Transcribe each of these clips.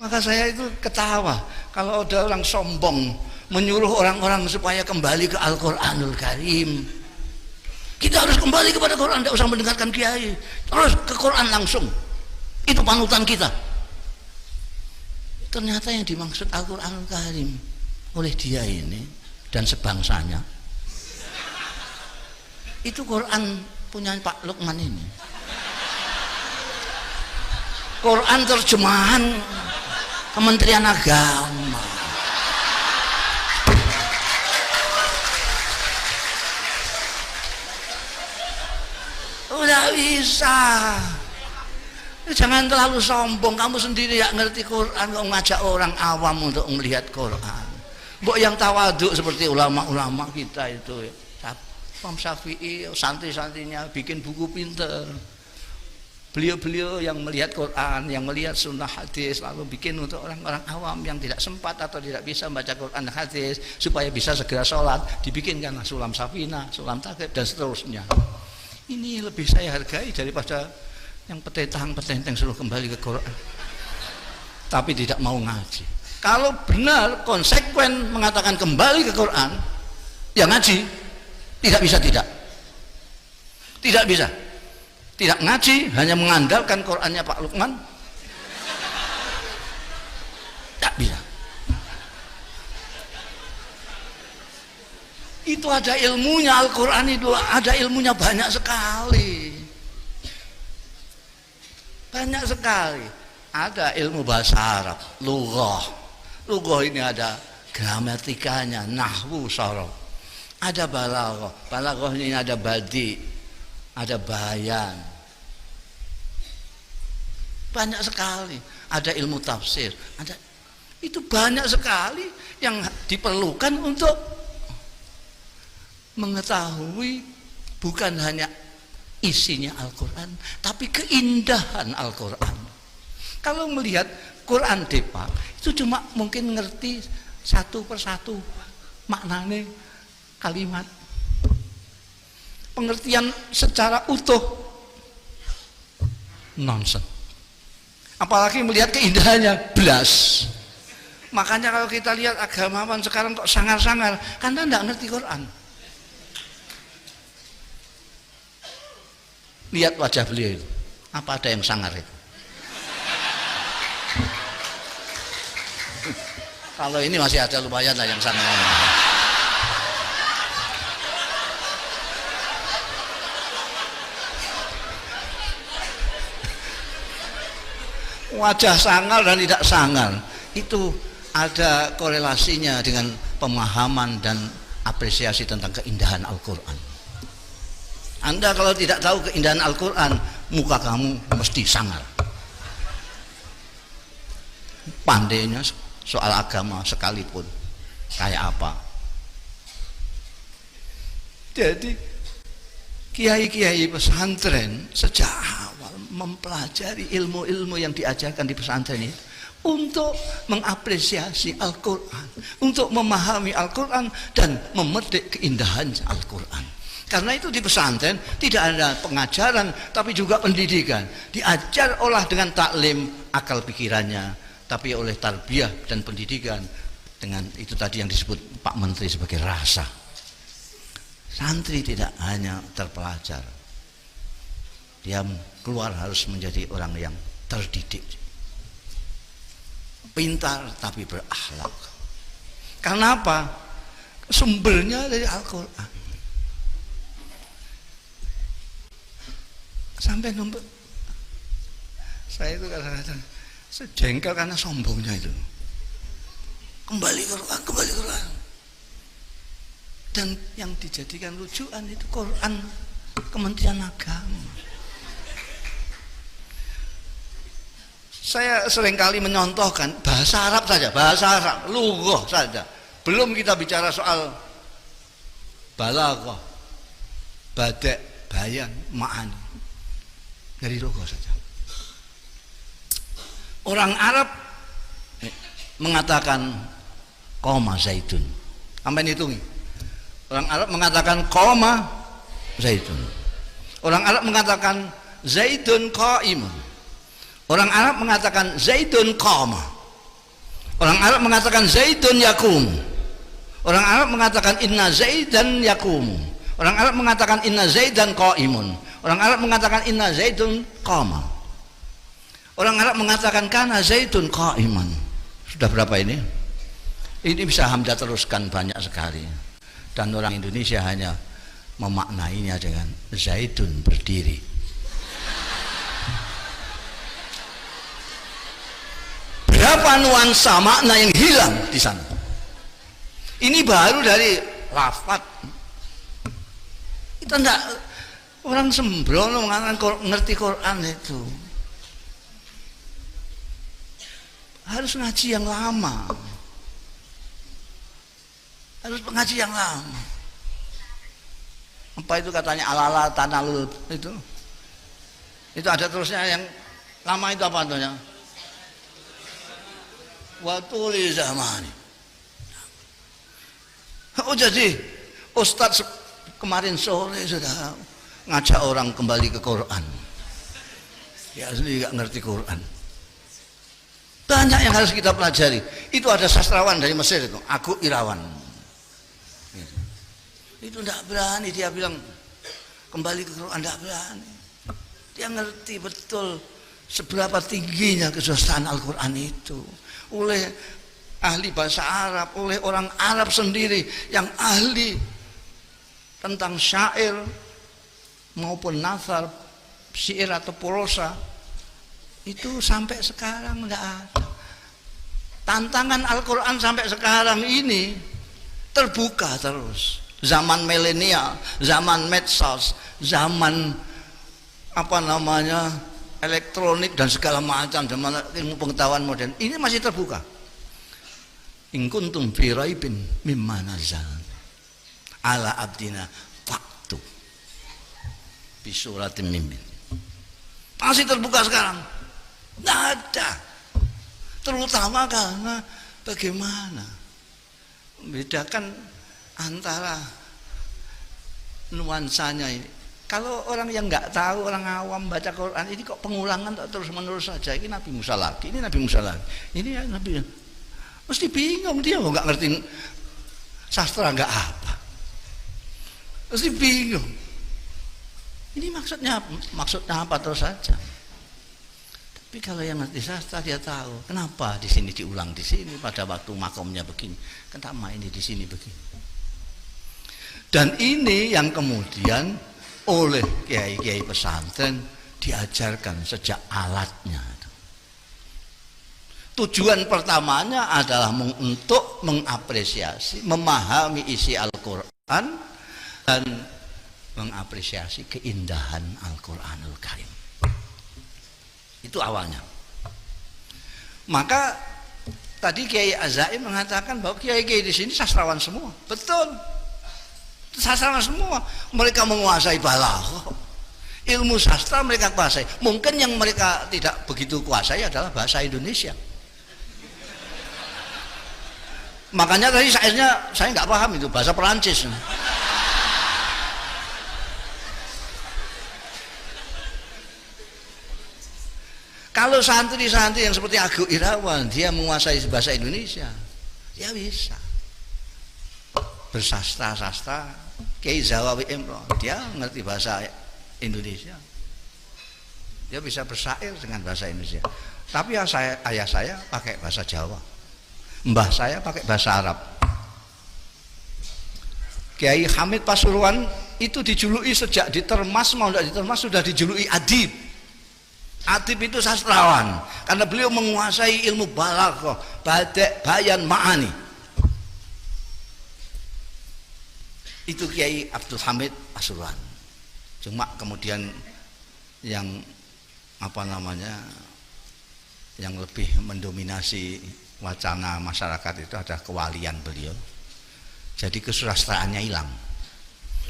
Maka saya itu ketawa kalau ada orang sombong menyuruh orang-orang supaya kembali ke Al-Quranul Karim. Kita harus kembali kepada Quran, tidak usah mendengarkan kiai, terus ke Quran langsung. Itu panutan kita. Ternyata yang dimaksud Al-Quranul Karim oleh dia ini dan sebangsanya itu Quran punya Pak Lukman ini. Quran terjemahan Kementerian Agama. Udah bisa. Jangan terlalu sombong. Kamu sendiri ya ngerti Quran kok ngajak orang awam untuk melihat Quran. Mbok yang tawaduk seperti ulama-ulama kita itu. Imam Syafi'i, santri-santrinya bikin buku pinter. Beliau-beliau yang melihat Quran, yang melihat sunnah hadis, lalu bikin untuk orang-orang awam yang tidak sempat atau tidak bisa membaca Quran dan hadis supaya bisa segera sholat, dibikinkan sulam safina, sulam takrib dan seterusnya. Ini lebih saya hargai daripada yang petentang suruh kembali ke Quran tapi tidak mau ngaji. Kalau benar konsekuen mengatakan kembali ke Quran, ya ngaji. Tidak bisa tidak bisa. Tidak ngaji, hanya mengandalkan Qurannya Pak Lukman, tidak bisa. Itu ada ilmunya, Al-Quran itu ada ilmunya banyak sekali. Banyak sekali. Ada ilmu bahasa Arab, lughah. Lughah ini ada gramatikanya, nahwu, sharaf. Ada balaghah. Balaghah ini ada badi, ada bayan, banyak sekali. Ada ilmu tafsir, ada, itu banyak sekali yang diperlukan untuk mengetahui bukan hanya isinya Al-Quran tapi keindahan Al-Quran. Kalau melihat Quran depak itu cuma mungkin ngerti satu persatu maknanya kalimat, pengertian secara utuh nonsen. Apalagi melihat keindahannya belas. Makanya kalau kita lihat agamawan sekarang kok sangar-sangar karena tidak ngerti Quran. Lihat wajah beliau itu, apa ada yang sangar itu? Kalau ini masih ada lumayan lah yang sangar. Wajah sangar dan tidak sangar itu ada korelasinya dengan pemahaman dan apresiasi tentang keindahan Al-Quran. Anda kalau tidak tahu keindahan Al-Quran, muka kamu mesti sangar. Pandainya soal agama sekalipun kayak apa. Jadi kiai-kiai pesantren sejak awal mempelajari ilmu-ilmu yang diajarkan di pesantren ini untuk mengapresiasi Al-Quran, untuk memahami Al-Quran dan memetik keindahan Al-Quran. Karena itu di pesantren tidak ada pengajaran tapi juga pendidikan. Diajar olah dengan taklim akal pikirannya, tapi oleh tarbiyah dan pendidikan dengan itu tadi yang disebut Pak Menteri sebagai rasa. Santri tidak hanya terpelajar, dia keluar harus menjadi orang yang terdidik, pintar tapi berakhlak. Karena apa? Sumbernya dari Al-Quran. Sampai nomor saya itu kadang-kadang sejengkel karena sombongnya itu. Kembali ke Quran, kembali ke Quran. Dan yang dijadikan rujukan itu Quran Kementerian Agama. Saya seringkali menyontohkan bahasa Arab saja, bahasa Arab, lughah saja. Belum kita bicara soal balaghah, bada', bayan, ma'ani. Dari lughah saja. Orang Arab mengatakan qoma zaitun. Sampai hitungi. Orang Arab mengatakan qoma zaitun. Orang Arab mengatakan zaitun qaimun. Orang Arab mengatakan zaitun qama. Orang Arab mengatakan Zaidun yakum. Orang Arab mengatakan inna Zaidan yakum. Orang Arab mengatakan inna Zaidan qaimun. Orang Arab mengatakan inna Zaidun qama. Orang Arab mengatakan kana Zaidun qaiman. Sudah berapa ini? Ini bisa Hamzah teruskan banyak sekali. Dan orang Indonesia hanya memaknainya dengan Zaidun berdiri. Berapa nuansa makna yang hilang di sana. Ini baru dari lafaz. Kita enggak, orang sembrono mengatakan ngerti Quran itu harus ngaji yang lama, harus ngaji yang lama. Apa itu katanya alala tanalul itu ada terusnya. Yang lama itu apa artinya? Watuli zamani. Oh, jadi Ustadz kemarin sore sudah ngajak orang kembali ke Quran. Ya sendiri nggak ngerti Quran. Banyak yang harus kita pelajari. Itu ada sastrawan dari Mesir itu, Agu Irawan. Itu tidak berani, dia bilang kembali ke Quran, tidak berani. Dia ngerti betul seberapa tingginya kesusahan Al-Quran itu oleh ahli bahasa Arab, oleh orang Arab sendiri yang ahli tentang syair maupun nazar, syair atau prosa. Itu sampai sekarang tidak ada. Tantangan Al-Quran sampai sekarang ini terbuka terus. Zaman milenial, zaman medsos, zaman apa namanya elektronik dan segala macam, zaman ilmu pengetahuan modern, ini masih terbuka. In kuntum fi raibin mimma nazal ala abdina faktu bi suratin mimin. Masih terbuka sekarang. Tidak ada. Terutama karena bagaimana membedakan antara nuansanya ini. Kalau orang yang nggak tahu, orang awam baca Quran ini kok pengulangan terus menerus saja. Ini Nabi Musa lagi, ini Nabi Musa lagi, ini ya Nabi. Mesti bingung dia, kok nggak ngerti sastra nggak apa. Mesti bingung. Ini maksudnya apa terus saja. Tapi kalau yang ngerti sastra dia tahu kenapa di sini diulang di sini pada waktu makomnya begini, kenapa ini di sini begini. Dan ini yang kemudian oleh kiai-kiai pesantren diajarkan sejak alatnya. Tujuan pertamanya adalah untuk mengapresiasi, memahami isi Al-Quran dan mengapresiasi keindahan Al-Quranul Karim. Itu awalnya. Maka tadi Kiai Azaim mengatakan bahwa kiai-kiai di sini sastrawan semua. Betul. Sastrawan semua. Mereka menguasai balaghah. Ilmu sastra mereka kuasai. Mungkin yang mereka tidak begitu kuasai adalah bahasa Indonesia. Makanya tadi syairnya saya nggak paham itu bahasa Perancis. Kalau santri-santri yang seperti Agu Irawan dia menguasai bahasa Indonesia, ya bisa bersastra-sastra. Kiai Zawawi Imron dia ngerti bahasa Indonesia, dia bisa bersyair dengan bahasa Indonesia. Tapi ayah saya pakai bahasa Jawa, mbah saya pakai bahasa Arab. Kiai Hamid Pasuruan itu dijuluki sejak ditermas, mau tidak ditermas sudah dijuluki adib. Adib itu sastrawan karena beliau menguasai ilmu balaghah, badi', bayan, ma'ani. Itu Kiai Abdul Hamid Pasuruan. Cuma kemudian yang apa namanya yang lebih mendominasi wacana masyarakat itu ada kewalian beliau. Jadi kesusastraannya hilang.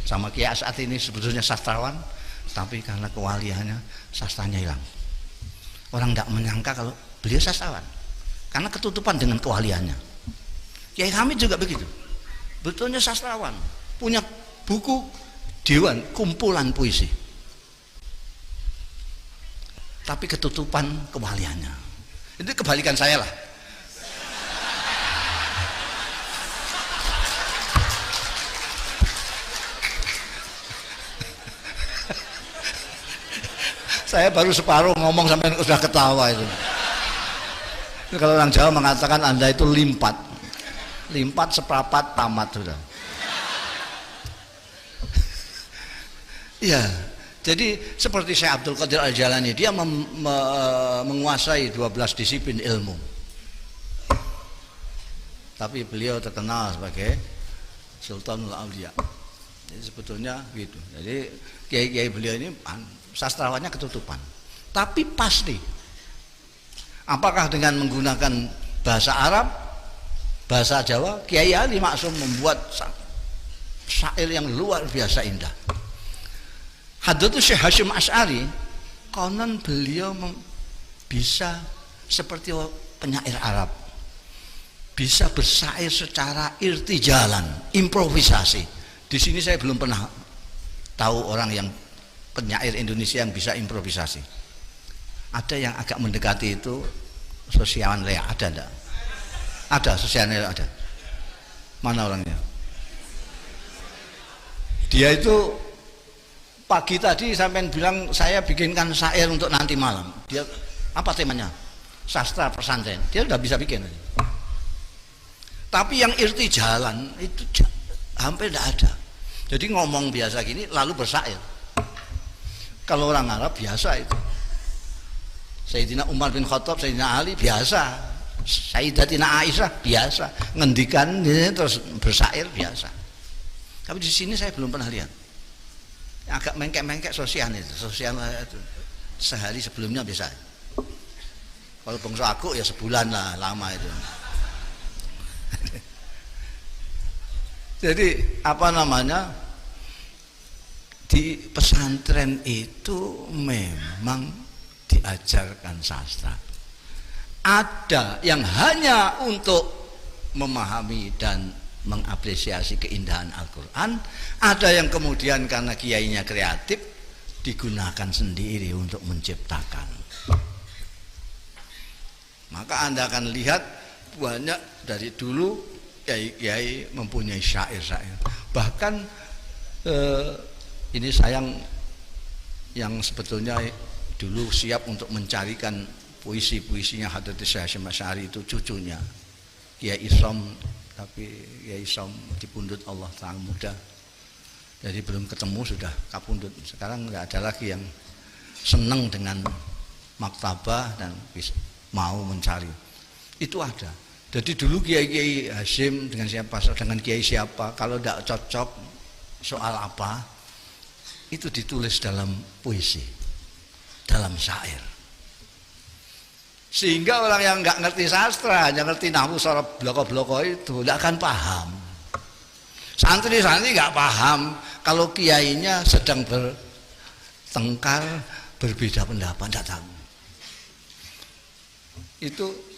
Sama Kiai As'ad ini sebetulnya sastrawan, tapi karena kewaliannya sastranya hilang. Orang tidak menyangka kalau beliau sastrawan karena ketutupan dengan kewaliannya. Kiai Hamid juga begitu, betulnya sastrawan, punya buku dewan kumpulan puisi, tapi ketutupan kewaliannya. Itu kebalikan saya lah. Saya baru separuh ngomong sampai sudah ketawa itu. Kalau orang Jawa mengatakan Anda itu limpat. Limpat seprapat tamat sudah. Iya. Jadi seperti Syekh Abdul Qadir Al-Jalani, dia menguasai 12 disiplin ilmu. Tapi beliau terkenal sebagai Sultanul Aulia. Jadi sebetulnya gitu. Jadi kiai-kiai beliau ini sastrawannya ketutupan. Tapi pasti, apakah dengan menggunakan bahasa Arab, bahasa Jawa, Kiai Ali Maksum membuat syair yang luar biasa indah. Hadratus Syekh Hasyim Asy'ari, konon beliau bisa seperti penyair Arab, bisa bersair secara irtijalan, improvisasi. Di sini saya belum pernah tahu orang yang penyair Indonesia yang bisa improvisasi. Ada yang agak mendekati itu, Sosiawan Lea, ada enggak? Ada, Sosiawan Lea ada. Mana orangnya? Dia itu pagi tadi sampai bilang saya bikinkan syair untuk nanti malam. Dia apa temanya? Sastra pesantren. Dia udah bisa bikin. Tapi yang irtijalan itu hampir tidak ada. Jadi ngomong biasa gini lalu bersair. Kalau orang Arab biasa itu. Sayyidina Umar bin Khattab, Sayyidina Ali biasa. Sayyidatina Aisyah biasa. Ngendikan terus bersair biasa. Tapi di sini saya belum pernah lihat. Agak mengkek-mengkek sosial itu. Sosial itu sehari sebelumnya bisa. Kalau bangsa aku ya sebulan lah lama itu. Jadi apa namanya, di pesantren itu memang diajarkan sastra. Ada yang hanya untuk memahami dan mengapresiasi keindahan Al-Quran, ada yang kemudian karena kiainya kreatif digunakan sendiri untuk menciptakan. Maka Anda akan lihat banyak dari dulu kiai-kiai mempunyai syair-syair. Bahkan ini sayang yang sebetulnya dulu siap untuk mencarikan puisi-puisinya Hadratus Syekh Hasyim Asy'ari itu cucunya Kiai Isom, tapi Kiai Isom dipundhut Allah Ta'ala muda. Jadi belum ketemu sudah kapundhut. Sekarang nggak ada lagi yang senang dengan maktabah dan mau mencari. Itu ada. Jadi dulu Kiai Hasyim dengan siapa, dengan Kiai siapa, kalau tidak cocok soal apa, itu ditulis dalam puisi, dalam syair. Sehingga orang yang nggak ngerti sastra, hanya ngerti nahwu sorab bloko-bloko itu, tidak akan paham. Santri-santri nggak paham kalau kiainya sedang bertengkar, berbeda pendapat, tidak tahu. Itu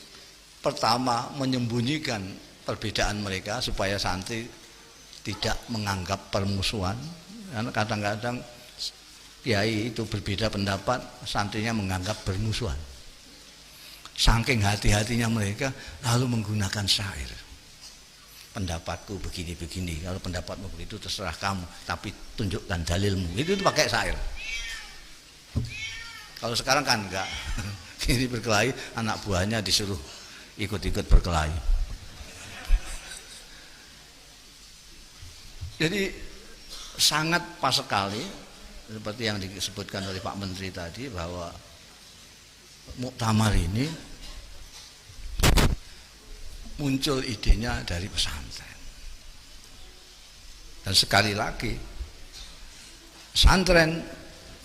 pertama, menyembunyikan perbedaan mereka supaya santri tidak menganggap permusuhan. Karena kadang-kadang kiai itu berbeda pendapat, santrinya menganggap bermusuhan. Saking hati-hatinya mereka lalu menggunakan syair. Pendapatku begini-begini, kalau pendapatmu begitu terserah kamu, tapi tunjukkan dalilmu. Itu pakai syair. Kalau sekarang kan enggak. Ini berkelahi, anak buahnya disuruh ikut-ikut berkelahi. Jadi sangat pas sekali seperti yang disebutkan oleh Pak Menteri tadi, bahwa muktamar ini muncul idenya dari pesantren. Dan sekali lagi pesantren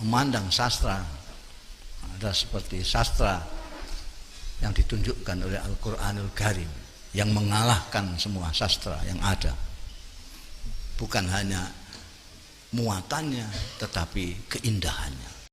memandang sastra ada seperti sastra yang ditunjukkan oleh Al-Quranul Karim, yang mengalahkan semua sastra yang ada. Bukan hanya muatannya tetapi keindahannya.